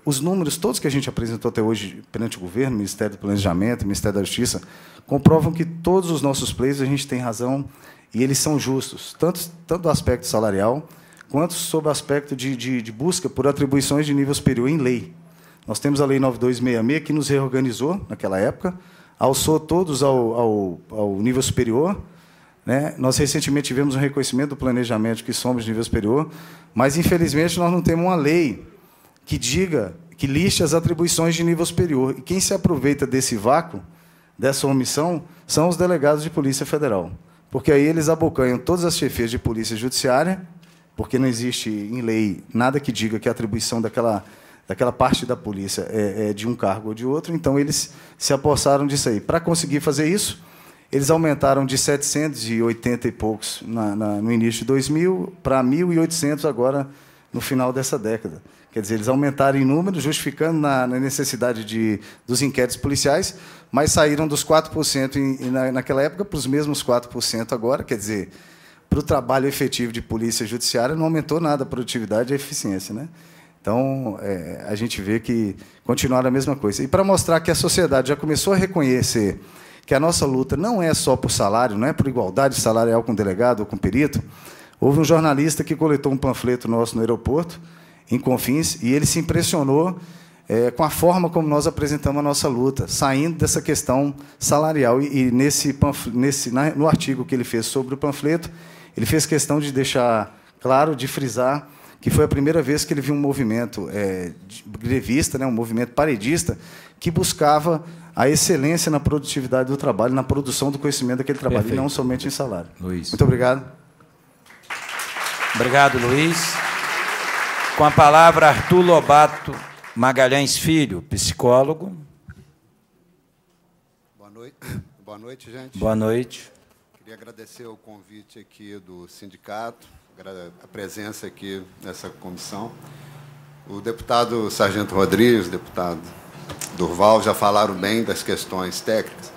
Os números, todos que a gente apresentou até hoje perante o governo, Ministério do Planejamento, Ministério da Justiça, comprovam que todos os nossos pleitos a gente tem razão e eles são justos, tanto do aspecto salarial, quanto sob o aspecto de busca por atribuições de nível superior em lei. Nós temos a Lei 9266, que nos reorganizou naquela época, alçou todos ao nível superior, né? Nós, recentemente, tivemos um reconhecimento do planejamento que somos de nível superior, mas, infelizmente, nós não temos uma lei que diga, que liste as atribuições de nível superior. E quem se aproveita desse vácuo, dessa omissão, são os delegados de Polícia Federal. Porque aí eles abocanham todas as chefias de Polícia Judiciária, porque não existe em lei nada que diga que a atribuição daquela parte da polícia é de um cargo ou de outro, então eles se apossaram disso aí. Para conseguir fazer isso, eles aumentaram de 780 e poucos no início de 2000 para 1.800 agora, no final dessa década. Quer dizer, eles aumentaram em número, justificando na necessidade dos inquéritos policiais, mas saíram dos 4% naquela época para os mesmos 4% agora. Quer dizer, para o trabalho efetivo de polícia judiciária não aumentou nada a produtividade e a eficiência, né? Então, a gente vê que continuaram a mesma coisa. E para mostrar que a sociedade já começou a reconhecer que a nossa luta não é só por salário, não é por igualdade salarial com delegado ou com perito, houve um jornalista que coletou um panfleto nosso no aeroporto, em Confins, e ele se impressionou com a forma como nós apresentamos a nossa luta, saindo dessa questão salarial. E no artigo que ele fez sobre o panfleto, ele fez questão de deixar claro, de frisar, que foi a primeira vez que ele viu um movimento grevista, né, um movimento paredista, que buscava a excelência na produtividade do trabalho, na produção do conhecimento daquele trabalho, Perfeito. E não somente em salário. Luiz. Muito obrigado. Obrigado, Luiz. Com a palavra, Arthur Lobato Magalhães Filho, psicólogo. Boa noite. Boa noite, gente. Boa noite. Queria agradecer o convite aqui do sindicato, a presença aqui nessa comissão. O deputado Sargento Rodrigues, o deputado Durval, já falaram bem das questões técnicas.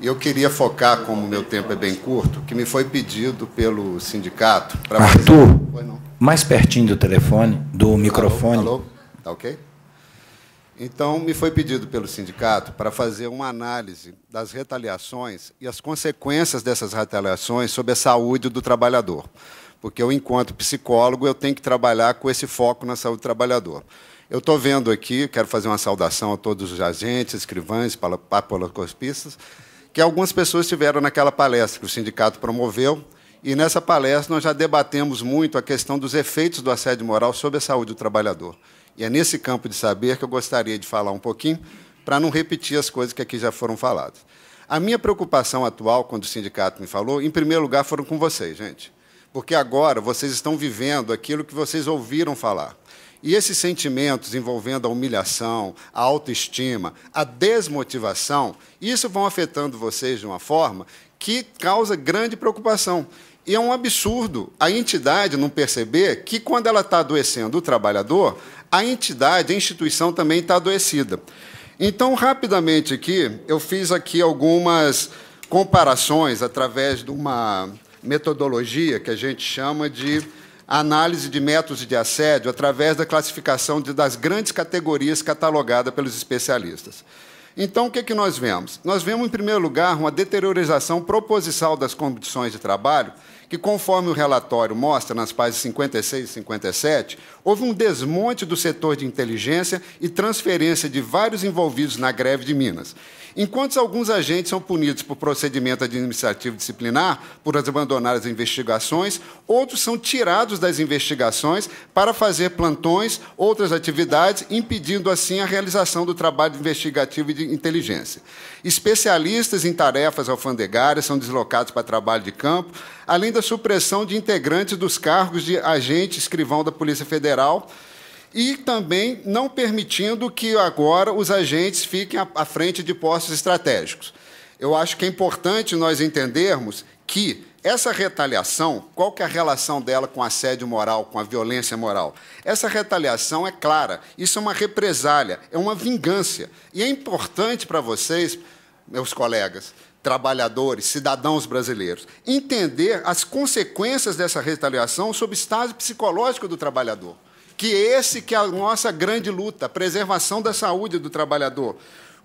E eu queria focar, como o meu tempo é bem curto, que me foi pedido pelo sindicato... Arthur, mais pertinho do telefone, do microfone. Alô? Tá ok? Então, me foi pedido pelo sindicato para fazer uma análise das retaliações e as consequências dessas retaliações sobre a saúde do trabalhador. Porque eu, enquanto psicólogo, eu tenho que trabalhar com esse foco na saúde do trabalhador. Eu estou vendo aqui, quero fazer uma saudação a todos os agentes, escrivães, parapoloscopistas, que algumas pessoas estiveram naquela palestra que o sindicato promoveu, e nessa palestra nós já debatemos muito a questão dos efeitos do assédio moral sobre a saúde do trabalhador. E é nesse campo de saber que eu gostaria de falar um pouquinho, para não repetir as coisas que aqui já foram faladas. A minha preocupação atual, quando o sindicato me falou, em primeiro lugar, foram com vocês, gente. Porque agora vocês estão vivendo aquilo que vocês ouviram falar. E esses sentimentos envolvendo a humilhação, a autoestima, a desmotivação, isso vão afetando vocês de uma forma que causa grande preocupação. E é um absurdo a entidade não perceber que, quando ela está adoecendo o trabalhador, a entidade, a instituição também está adoecida. Então, rapidamente aqui, eu fiz aqui algumas comparações através de uma metodologia que a gente chama de análise de métodos de assédio através da classificação das grandes categorias catalogadas pelos especialistas. Então, o que nós vemos? Nós vemos, em primeiro lugar, uma deteriorização proposital das condições de trabalho, que, conforme o relatório mostra, nas páginas 56 e 57, houve um desmonte do setor de inteligência e transferência de vários envolvidos na greve de Minas. Enquanto alguns agentes são punidos por procedimento administrativo disciplinar, por abandonar as investigações, outros são tirados das investigações para fazer plantões, outras atividades, impedindo, assim, a realização do trabalho investigativo e de inteligência. Especialistas em tarefas alfandegárias são deslocados para trabalho de campo, além da supressão de integrantes dos cargos de agente escrivão da Polícia Federal, e também não permitindo que agora os agentes fiquem à frente de postos estratégicos. Eu acho que é importante nós entendermos que essa retaliação, qual que é a relação dela com o assédio moral, com a violência moral? Essa retaliação é clara, isso é uma represália, é uma vingança. E é importante para vocês, meus colegas, trabalhadores, cidadãos brasileiros, entender as consequências dessa retaliação sobre o estado psicológico do trabalhador. Que é a nossa grande luta, a preservação da saúde do trabalhador.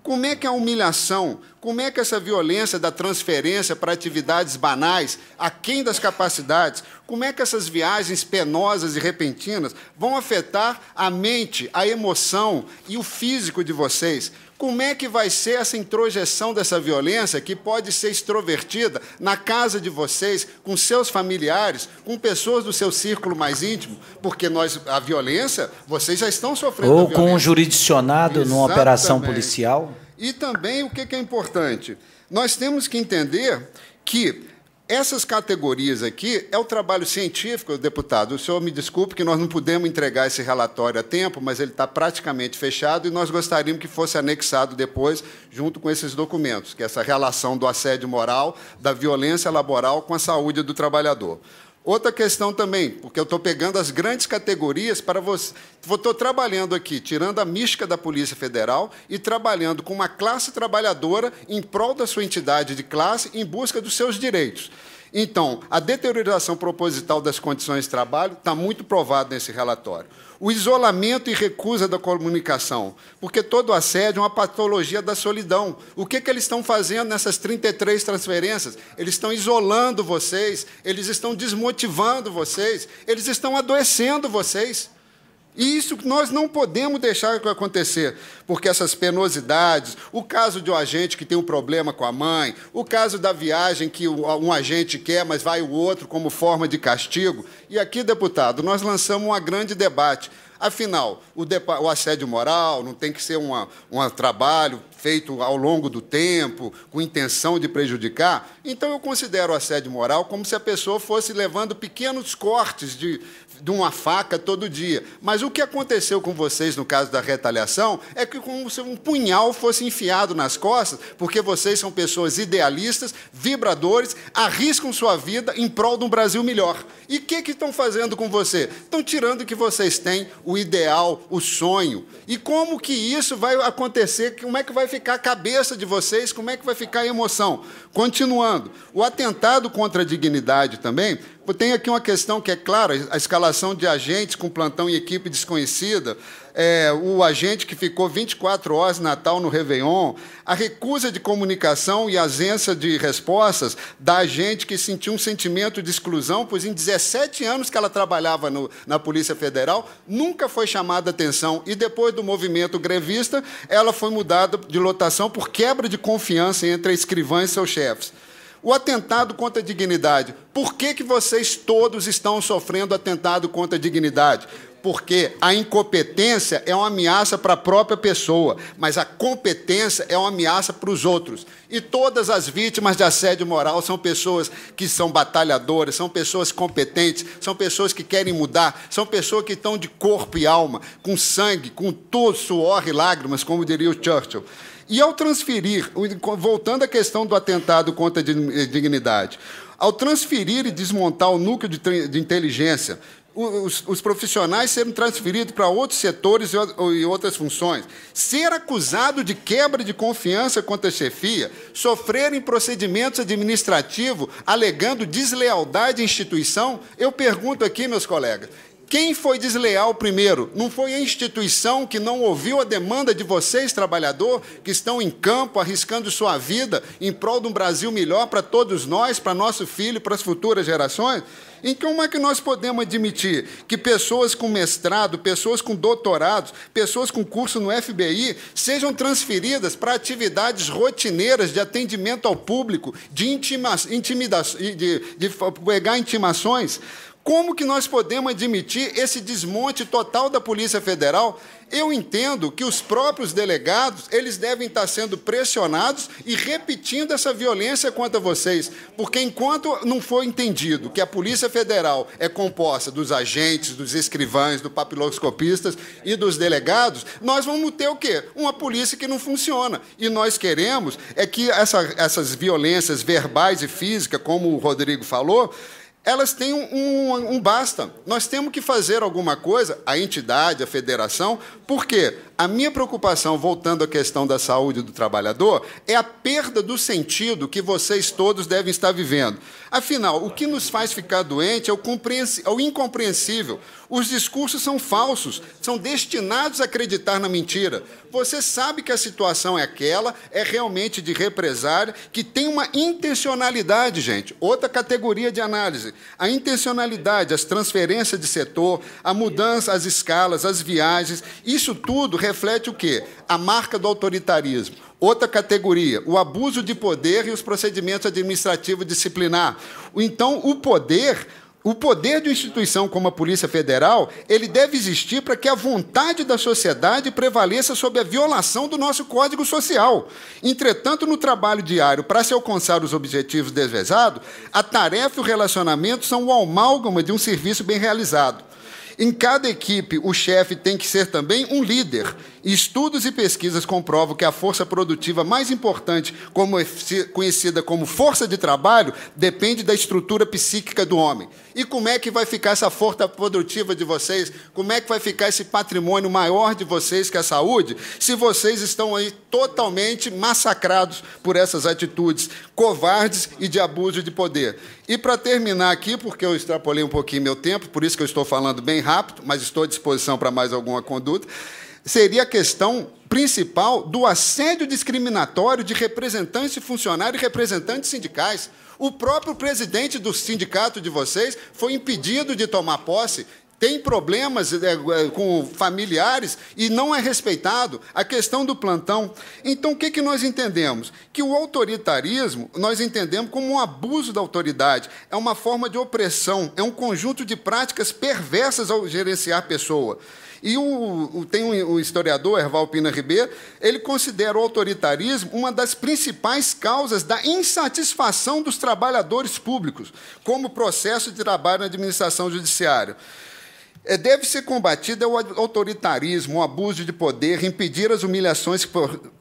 Como é que a humilhação, como é que essa violência da transferência para atividades banais, aquém das capacidades, como é que essas viagens penosas e repentinas vão afetar a mente, a emoção e o físico de vocês? Como é que vai ser essa introjeção dessa violência que pode ser extrovertida na casa de vocês, com seus familiares, com pessoas do seu círculo mais íntimo? Porque a violência, vocês já estão sofrendo ou a violência. Com um jurisdicionado numa operação policial. E também o que é importante? Nós temos que entender que essas categorias aqui é o trabalho científico, deputado. O senhor me desculpe que nós não pudemos entregar esse relatório a tempo, mas ele está praticamente fechado e nós gostaríamos que fosse anexado depois, junto com esses documentos, que é essa relação do assédio moral, da violência laboral com a saúde do trabalhador. Outra questão também, porque eu estou pegando as grandes categorias para você. Estou trabalhando aqui, tirando a mística da Polícia Federal e trabalhando com uma classe trabalhadora em prol da sua entidade de classe, em busca dos seus direitos. Então, a deterioração proposital das condições de trabalho está muito provada nesse relatório. O isolamento e recusa da comunicação, porque todo assédio é uma patologia da solidão. O que eles estão fazendo nessas 33 transferências? Eles estão isolando vocês, eles estão desmotivando vocês, eles estão adoecendo vocês. E isso nós não podemos deixar acontecer, porque essas penosidades, o caso de um agente que tem um problema com a mãe, o caso da viagem que um agente quer, mas vai o outro como forma de castigo. E aqui, deputado, nós lançamos um grande debate. Afinal, o assédio moral não tem que ser um trabalho feito ao longo do tempo, com intenção de prejudicar. Então, eu considero o assédio moral como se a pessoa fosse levando pequenos cortes de uma faca todo dia. Mas o que aconteceu com vocês no caso da retaliação é que como se um punhal fosse enfiado nas costas, porque vocês são pessoas idealistas, vibradores, arriscam sua vida em prol de um Brasil melhor. E o que estão fazendo com você? Estão tirando que vocês têm o ideal, o sonho. E como que isso vai acontecer? Como é que vai ficar a cabeça de vocês? Como é que vai ficar a emoção? Continuando, o atentado contra a dignidade também, tem aqui uma questão que é clara, a escalação de agentes com plantão e equipe desconhecida, o agente que ficou 24 horas Natal no Réveillon, a recusa de comunicação e ausência de respostas da agente que sentiu um sentimento de exclusão, pois em 17 anos que ela trabalhava na Polícia Federal, nunca foi chamada a atenção, e depois do movimento grevista, ela foi mudada de lotação por quebra de confiança entre a escrivã e seus chefes. O atentado contra a dignidade. Por que vocês todos estão sofrendo atentado contra a dignidade? Porque a incompetência é uma ameaça para a própria pessoa, mas a competência é uma ameaça para os outros. E todas as vítimas de assédio moral são pessoas que são batalhadoras, são pessoas competentes, são pessoas que querem mudar, são pessoas que estão de corpo e alma, com sangue, com todo suor e lágrimas, como diria o Churchill. E ao transferir, voltando à questão do atentado contra a dignidade, ao transferir e desmontar o núcleo de inteligência, os profissionais serem transferidos para outros setores e outras funções, ser acusado de quebra de confiança contra a chefia, sofrerem procedimentos administrativos alegando deslealdade à instituição, eu pergunto aqui, meus colegas, quem foi desleal primeiro? Não foi a instituição que não ouviu a demanda de vocês, trabalhador, que estão em campo, arriscando sua vida em prol de um Brasil melhor para todos nós, para nosso filho, para as futuras gerações? Então, como é que nós podemos admitir que pessoas com mestrado, pessoas com doutorados, pessoas com curso no FBI, sejam transferidas para atividades rotineiras de atendimento ao público, de pegar intimações? Como que nós podemos admitir esse desmonte total da Polícia Federal? Eu entendo que os próprios delegados, eles devem estar sendo pressionados e repetindo essa violência contra vocês, porque enquanto não for entendido que a Polícia Federal é composta dos agentes, dos escrivães, dos papiloscopistas e dos delegados, nós vamos ter o quê? Uma polícia que não funciona. E nós queremos que essas violências verbais e físicas, como o Rodrigo falou, elas têm um basta. Nós temos que fazer alguma coisa, a entidade, a federação, porque a minha preocupação, voltando à questão da saúde do trabalhador, é a perda do sentido que vocês todos devem estar vivendo. Afinal, o que nos faz ficar doente é o incompreensível. Os discursos são falsos, são destinados a acreditar na mentira. Você sabe que a situação é aquela, é realmente de represária, que tem uma intencionalidade, gente. Outra categoria de análise. A intencionalidade, as transferências de setor, a mudança, as escalas, as viagens, isso tudo reflete o quê? A marca do autoritarismo. Outra categoria, o abuso de poder e os procedimentos administrativos disciplinar. Então, o poder de uma instituição como a Polícia Federal, ele deve existir para que a vontade da sociedade prevaleça sobre a violação do nosso Código Social. Entretanto, no trabalho diário, para se alcançar os objetivos desejados, a tarefa e o relacionamento são o amálgama de um serviço bem realizado. Em cada equipe, o chefe tem que ser também um líder. Estudos e pesquisas comprovam que a força produtiva mais importante, conhecida como força de trabalho, depende da estrutura psíquica do homem. E como é que vai ficar essa força produtiva de vocês? Como é que vai ficar esse patrimônio maior de vocês, que é a saúde, se vocês estão aí totalmente massacrados por essas atitudes covardes e de abuso de poder? E, para terminar aqui, porque eu extrapolei um pouquinho meu tempo, por isso que eu estou falando bem rápido, mas estou à disposição para mais alguma conduta, seria a questão principal do assédio discriminatório de representantes e funcionários e representantes sindicais. O próprio presidente do sindicato de vocês foi impedido de tomar posse, tem problemas com familiares e não é respeitado. A questão do plantão. Então, o que nós entendemos? Que o autoritarismo, nós entendemos como um abuso da autoridade, é uma forma de opressão, é um conjunto de práticas perversas ao gerenciar a pessoa. E tem um historiador, Erval Pina Ribeiro, ele considera o autoritarismo uma das principais causas da insatisfação dos trabalhadores públicos, como processo de trabalho na administração judiciária. Deve ser combatido o autoritarismo, o abuso de poder, impedir as humilhações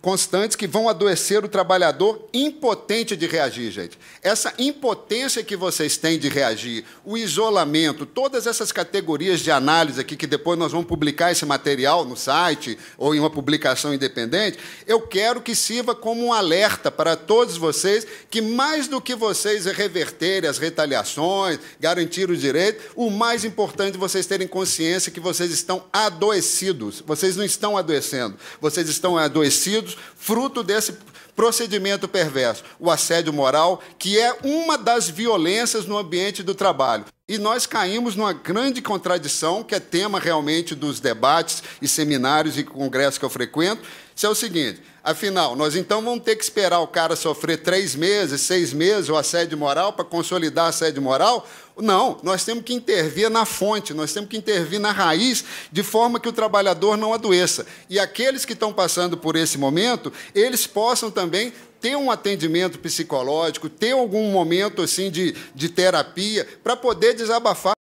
constantes que vão adoecer o trabalhador impotente de reagir, gente. Essa impotência que vocês têm de reagir, o isolamento, todas essas categorias de análise aqui, que depois nós vamos publicar esse material no site ou em uma publicação independente, eu quero que sirva como um alerta para todos vocês que, mais do que vocês reverterem as retaliações, garantir os direitos, o mais importante é vocês terem consciência que vocês estão adoecidos. Vocês não estão adoecendo. Vocês estão adoecidos fruto desse procedimento perverso, o assédio moral, que é uma das violências no ambiente do trabalho. E nós caímos numa grande contradição, que é tema realmente dos debates e seminários e congressos que eu frequento, isso é o seguinte: afinal, nós então vamos ter que esperar o cara sofrer 3 meses, 6 meses, o assédio moral, para consolidar assédio moral? Não, nós temos que intervir na fonte, nós temos que intervir na raiz, de forma que o trabalhador não adoeça. E aqueles que estão passando por esse momento, eles possam também ter um atendimento psicológico, ter algum momento assim de terapia, para poder desabafar.